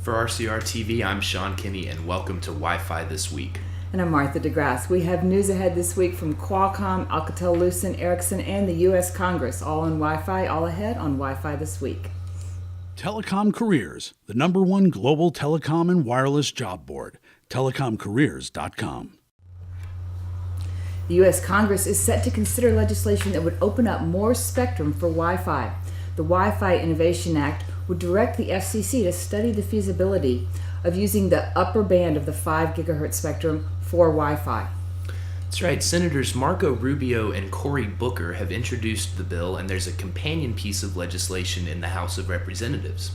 For RCR TV, I'm Sean Kinney, and welcome to Wi-Fi This Week. And I'm Martha DeGrasse. We have news ahead this week from Qualcomm, Alcatel-Lucent, Ericsson, and the U.S. Congress, all on Wi-Fi, all ahead on Wi-Fi This Week. Telecom Careers, the #1 global telecom and wireless job board, telecomcareers.com. The U.S. Congress is set to consider legislation that would open up more spectrum for Wi-Fi. The Wi-Fi Innovation Act would direct the FCC to study the feasibility of using the upper band of the 5 gigahertz spectrum for Wi-Fi. That's right. Senators Marco Rubio and Cory Booker have introduced the bill, and there's a companion piece of legislation in the House of Representatives.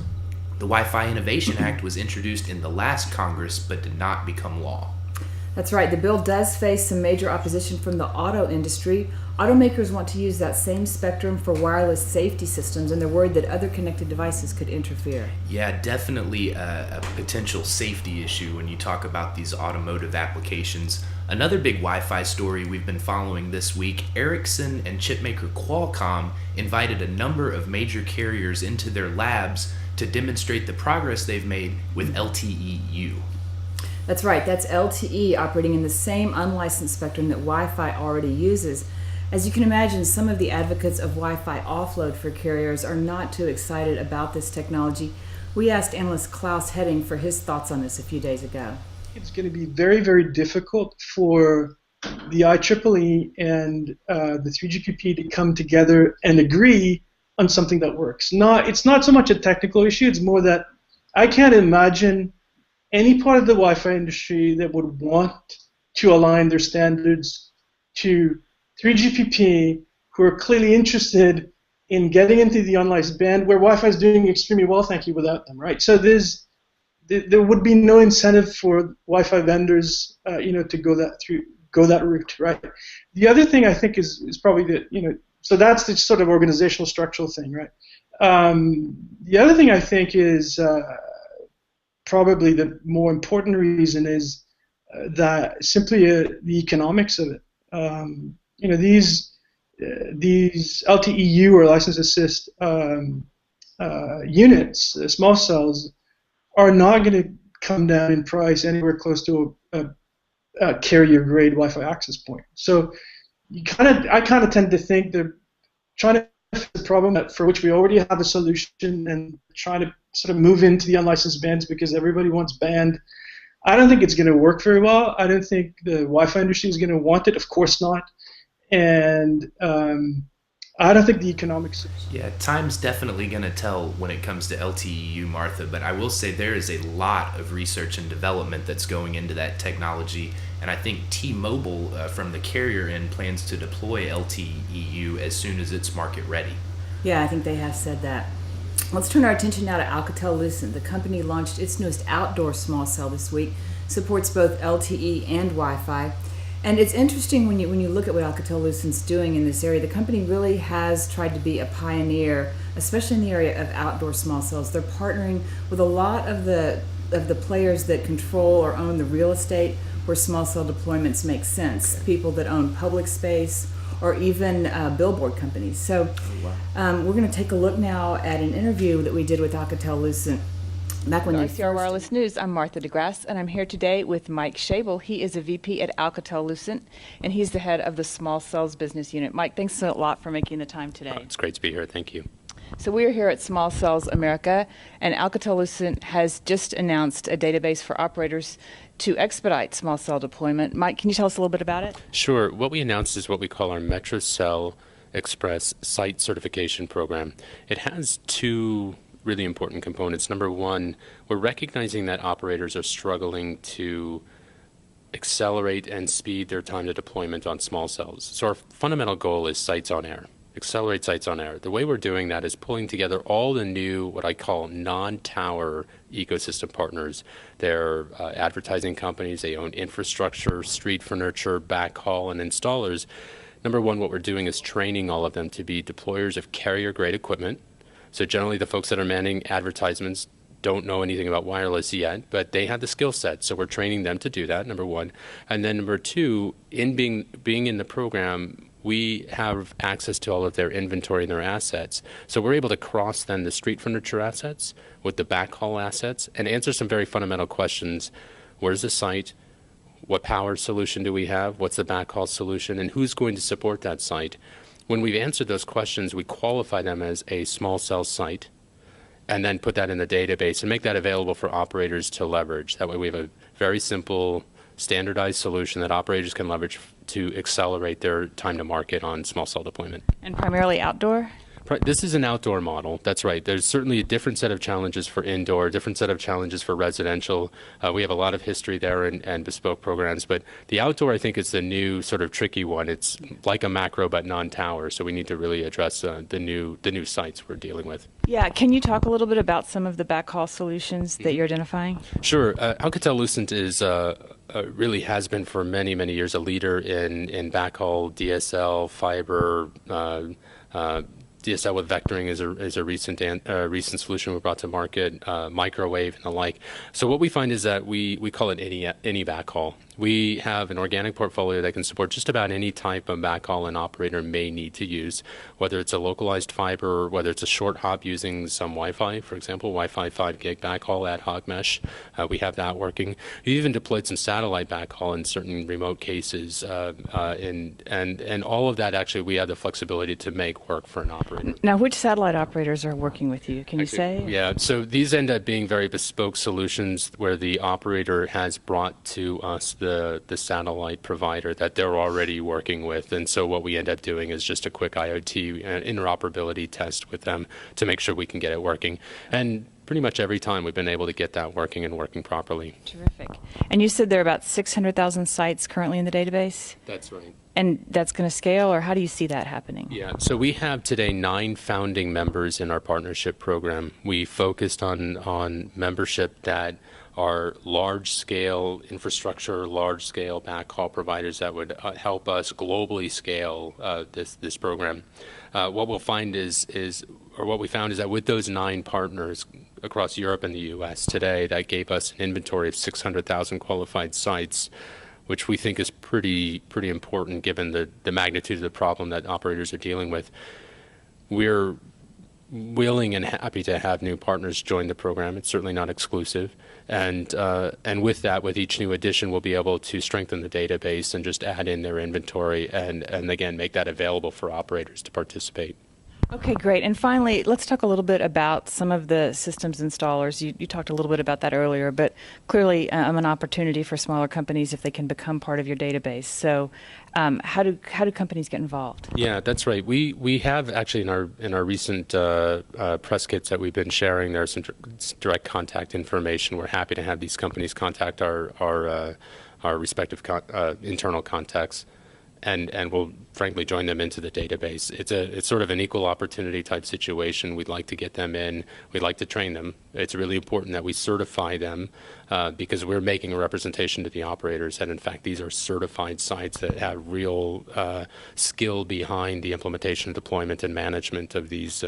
The Wi-Fi Innovation Act was introduced in the last Congress but did not become law. That's right. The bill does face some major opposition from the auto industry. Automakers want to use that same spectrum for wireless safety systems, and they're worried that other connected devices could interfere. Yeah, definitely a potential safety issue when you talk about these automotive applications. Another big Wi-Fi story we've been following this week, Ericsson and chipmaker Qualcomm invited a number of major carriers into their labs to demonstrate the progress they've made with LTE-U. That's right, that's LTE operating in the same unlicensed spectrum that Wi-Fi already uses. As you can imagine, some of the advocates of Wi-Fi offload for carriers are not too excited about this technology. We asked analyst Klaus Hedding for his thoughts on this a few days ago. It's going to be very, very difficult for the IEEE and the 3GPP to come together and agree on something that works. It's not so much a technical issue, it's more that I can't imagine any part of the Wi-Fi industry that would want to align their standards to 3GPP, who are clearly interested in getting into the unlicensed band, where Wi-Fi is doing extremely well, thank you, without them, right? So there would be no incentive for Wi-Fi vendors, to go that route, right? The other thing I think is probably that, so that's the sort of organizational structural thing, right? The other thing I think is probably the more important reason is that simply the economics of it. These LTE-U or license assist units, small cells, are not going to come down in price anywhere close to a carrier-grade Wi-Fi access point. So I kind of tend to think they're trying to fix the problem for which we already have a solution and trying to sort of move into the unlicensed bands because everybody wants band. I don't think it's going to work very well. I don't think the Wi-Fi industry is going to want it. Of course not. And I don't think the economics. Yeah, time's definitely going to tell when it comes to LTE-U, Martha, but I will say there is a lot of research and development that's going into that technology, and I think T-Mobile, from the carrier end, plans to deploy LTE-U as soon as it's market ready. Yeah, I think they have said that. Let's turn our attention now to Alcatel-Lucent. The company launched its newest outdoor small cell this week, supports both LTE and Wi-Fi. And it's interesting when you look at what Alcatel-Lucent's doing in this area. The company really has tried to be a pioneer, especially in the area of outdoor small cells. They're partnering with a lot of the players that control or own the real estate where small cell deployments make sense. Okay. People that own public space or even billboard companies. So we're going to take a look now at an interview that we did with Alcatel-Lucent. Back when RCR Wireless News, I'm Martha DeGrasse, and I'm here today with Mike Schabel. He is a VP at Alcatel-Lucent, and he's the head of the Small Cells Business Unit. Mike, thanks a lot for making the time today. It's great to be here. Thank you. So we are here at Small Cells America, and Alcatel-Lucent has just announced a database for operators to expedite small cell deployment. Mike, can you tell us a little bit about it? Sure. What we announced is what we call our MetroCell Express Site Certification Program. It has two really important components. Number one, we're recognizing that operators are struggling to accelerate and speed their time to deployment on small cells. So our fundamental goal is sites on air. Accelerate sites on air. The way we're doing that is pulling together all the new, what I call non-tower ecosystem partners. They're advertising companies, they own infrastructure, street furniture, backhaul, and installers. Number one, what we're doing is training all of them to be deployers of carrier-grade equipment. So generally the folks that are manning advertisements don't know anything about wireless yet, but they have the skill set. So we're training them to do that, number one. And then number two, in being in the program, we have access to all of their inventory and their assets. So we're able to cross then the street furniture assets with the backhaul assets and answer some very fundamental questions. Where's the site? What power solution do we have? What's the backhaul solution? And who's going to support that site? When we've answered those questions, we qualify them as a small cell site and then put that in the database and make that available for operators to leverage. That way we have a very simple, standardized solution that operators can leverage to accelerate their time to market on small cell deployment. And primarily outdoor? This is an outdoor model. That's right. There's certainly a different set of challenges for indoor, a different set of challenges for residential. We have a lot of history there and bespoke programs, but the outdoor, I think, is the new sort of tricky one. It's like a macro but non-tower, so we need to really address the new sites we're dealing with. Yeah, can you talk a little bit about some of the backhaul solutions that you're identifying? Sure. Alcatel-Lucent is really has been for many, many years a leader in backhaul, DSL, fiber, DSL with vectoring is a recent solution we brought to market, microwave and the like. So what we find is that we call it any backhaul. We have an organic portfolio that can support just about any type of backhaul an operator may need to use, whether it's a localized fiber, whether it's a short hop using some Wi-Fi, for example, Wi-Fi 5 gig backhaul ad hoc mesh. We have that working. We even deployed some satellite backhaul in certain remote cases, and all of that actually we have the flexibility to make work for an operator. Now, which satellite operators are working with you? Can you say? Yeah, so these end up being very bespoke solutions where the operator has brought to us the satellite provider that they're already working with. And so what we end up doing is just a quick IoT interoperability test with them to make sure we can get it working. And pretty much every time we've been able to get that working and working properly. Terrific. And you said there are about 600,000 sites currently in the database? That's right. And that's going to scale, or how do you see that happening? Yeah, so we have today 9 founding members in our partnership program. We focused on membership that are large-scale infrastructure, large-scale backhaul providers that would help us globally scale this program. What we'll find what we found is that with those 9 partners across Europe and the U.S. today, that gave us an inventory of 600,000 qualified sites, which we think is pretty important given the magnitude of the problem that operators are dealing with. We're willing and happy to have new partners join the program. It's certainly not exclusive. And with that, with each new addition, we'll be able to strengthen the database and just add in their inventory and again, make that available for operators to participate. Okay, great. And finally, let's talk a little bit about some of the systems installers. You talked a little bit about that earlier, but clearly an opportunity for smaller companies if they can become part of your database. So how do companies get involved? Yeah, that's right. We have actually in our recent press kits that we've been sharing, there's some direct contact information. We're happy to have these companies contact our respective internal contacts. And we'll frankly join them into the database. It's sort of an equal opportunity type situation. We'd like to get them in. We'd like to train them. It's really important that we certify them because we're making a representation to the operators that in fact these are certified sites that have real skill behind the implementation, deployment, and management of these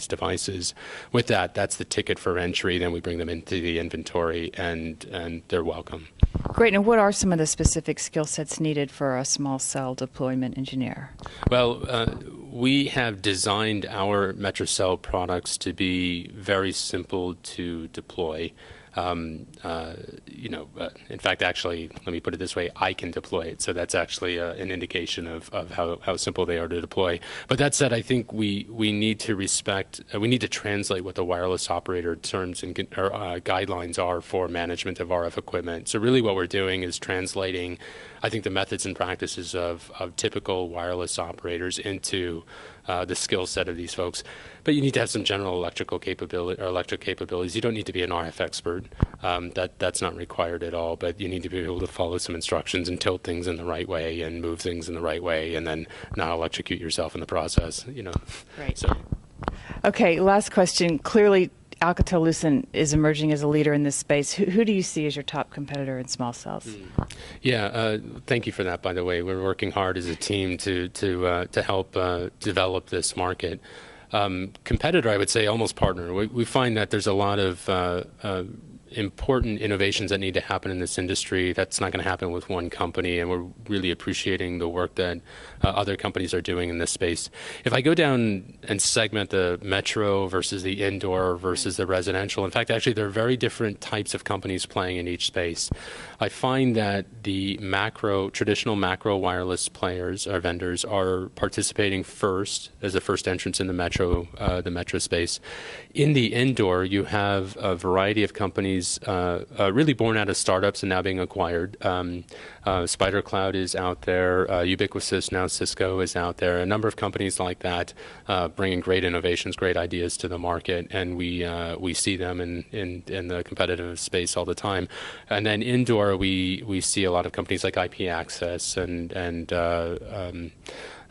devices. With that, that's the ticket for entry. Then we bring them into the inventory, and they're welcome. Great. And what are some of the specific skill sets needed for a small cell deployment engineer? Well, we have designed our MetroCell products to be very simple to deploy. In fact, actually, let me put it this way, I can deploy it. So that's actually an indication of how simple they are to deploy. But that said, I think we need to we need to translate what the wireless operator terms and guidelines are for management of RF equipment. So really what we're doing is translating, I think, the methods and practices of typical wireless operators into the skill set of these folks. But you need to have some general electric capabilities. You don't need to be an RF expert. That's not required at all, but you need to be able to follow some instructions and tilt things in the right way and move things in the right way and then not electrocute yourself in the process, Right. So. Okay, last question. Clearly, Alcatel-Lucent is emerging as a leader in this space. Who do you see as your top competitor in small cells? Yeah, thank you for that, by the way. We're working hard as a team to help develop this market. Competitor, I would say almost partner. We find that there's a lot of important innovations that need to happen in this industry. That's not going to happen with one company, and we're really appreciating the work that other companies are doing in this space. If I go down and segment the metro versus the indoor versus the residential, in fact, actually, there are very different types of companies playing in each space. I find that the traditional macro wireless players or vendors are participating first as the first entrance in the metro space. In the indoor, you have a variety of companies really born out of startups and now being acquired. Spider Cloud is out there. Ubiquitous, now Cisco, is out there. A number of companies like that bringing great innovations, great ideas to the market, and we see them in the competitive space all the time. And then indoor, we see a lot of companies like IP Access and a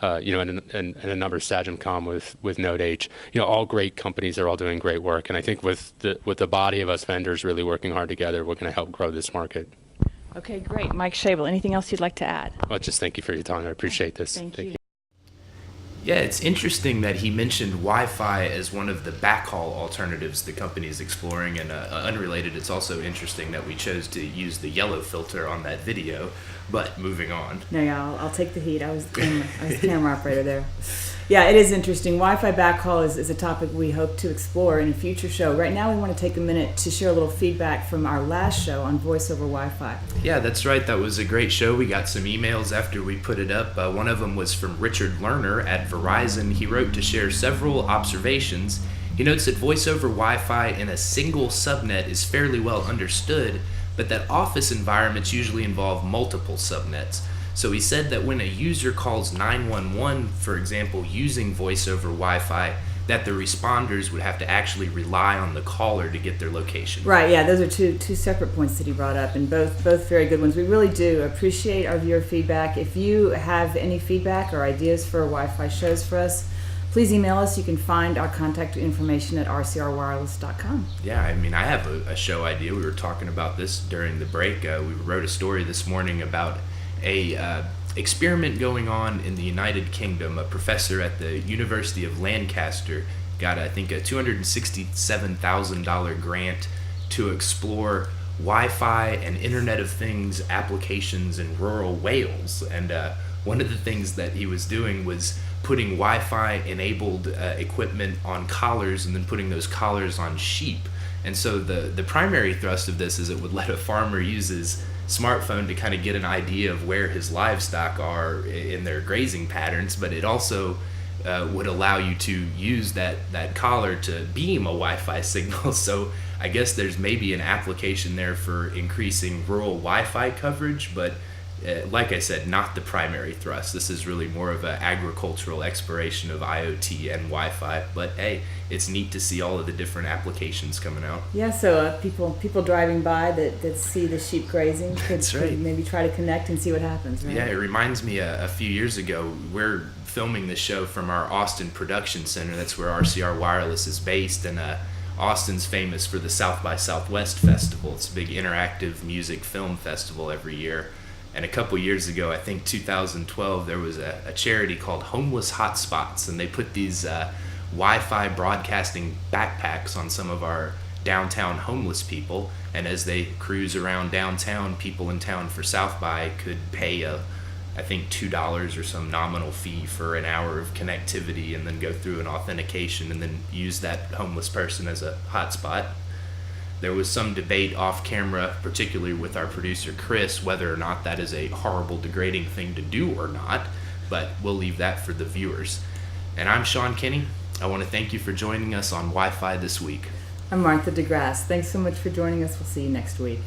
number of Sagicom with Node H. All great companies. Are all doing great work, and I think with the body of us vendors really working hard together, we're going to help grow this market. Okay, great. Mike Schabel, anything else you'd like to add? Well, just thank you for your time. I appreciate this. Thank you. Yeah, it's interesting that he mentioned Wi-Fi as one of the backhaul alternatives the company is exploring, and unrelated, it's also interesting that we chose to use the yellow filter on that video, but moving on. No, yeah, I'll take the heat. I was the camera operator there. Yeah, it is interesting. Wi-Fi backhaul is a topic we hope to explore in a future show. Right now, we want to take a minute to share a little feedback from our last show on voice over Wi-Fi. Yeah, that's right. That was a great show. We got some emails after we put it up. One of them was from Richard Lerner at Verizon. He wrote to share several observations. He notes that voice over Wi-Fi in a single subnet is fairly well understood, but that office environments usually involve multiple subnets. So he said that when a user calls 911, for example, using voice over Wi-Fi, that the responders would have to actually rely on the caller to get their location. Right, yeah, those are two separate points that he brought up, and both very good ones. We really do appreciate our viewer feedback. If you have any feedback or ideas for Wi-Fi shows for us, please email us. You can find our contact information at rcrwireless.com. Yeah, I mean, I have a show idea. We were talking about this during the break. We wrote a story this morning about a experiment going on in the United Kingdom. A professor at the University of Lancaster got, I think, a $267,000 grant to explore Wi-Fi and Internet of Things applications in rural Wales. And one of the things that he was doing was putting Wi-Fi enabled equipment on collars and then putting those collars on sheep. And so the primary thrust of this is it would let a farmer use his smartphone to kind of get an idea of where his livestock are in their grazing patterns, but it also would allow you to use that collar to beam a Wi-Fi signal. So I guess there's maybe an application there for increasing rural Wi-Fi coverage, but like I said, not the primary thrust. This is really more of an agricultural exploration of IoT and Wi-Fi. But hey, it's neat to see all of the different applications coming out. Yeah, so people driving by that see the sheep grazing could maybe try to connect and see what happens, right? Yeah, it reminds me a few years ago, we're filming this show from our Austin production center. That's where RCR Wireless is based, and Austin's famous for the South by Southwest Festival. It's a big interactive music film festival every year. And a couple years ago, I think 2012, there was a charity called Homeless Hotspots, and they put these Wi-Fi broadcasting backpacks on some of our downtown homeless people. And as they cruise around downtown, people in town for South by could pay I think $2 or some nominal fee for an hour of connectivity, and then go through an authentication and then use that homeless person as a hotspot. There was some debate off camera, particularly with our producer Chris, whether or not that is a horrible, degrading thing to do or not, but we'll leave that for the viewers. And I'm Sean Kinney. I want to thank you for joining us on Wi-Fi This Week. I'm Martha DeGrasse. Thanks so much for joining us. We'll see you next week.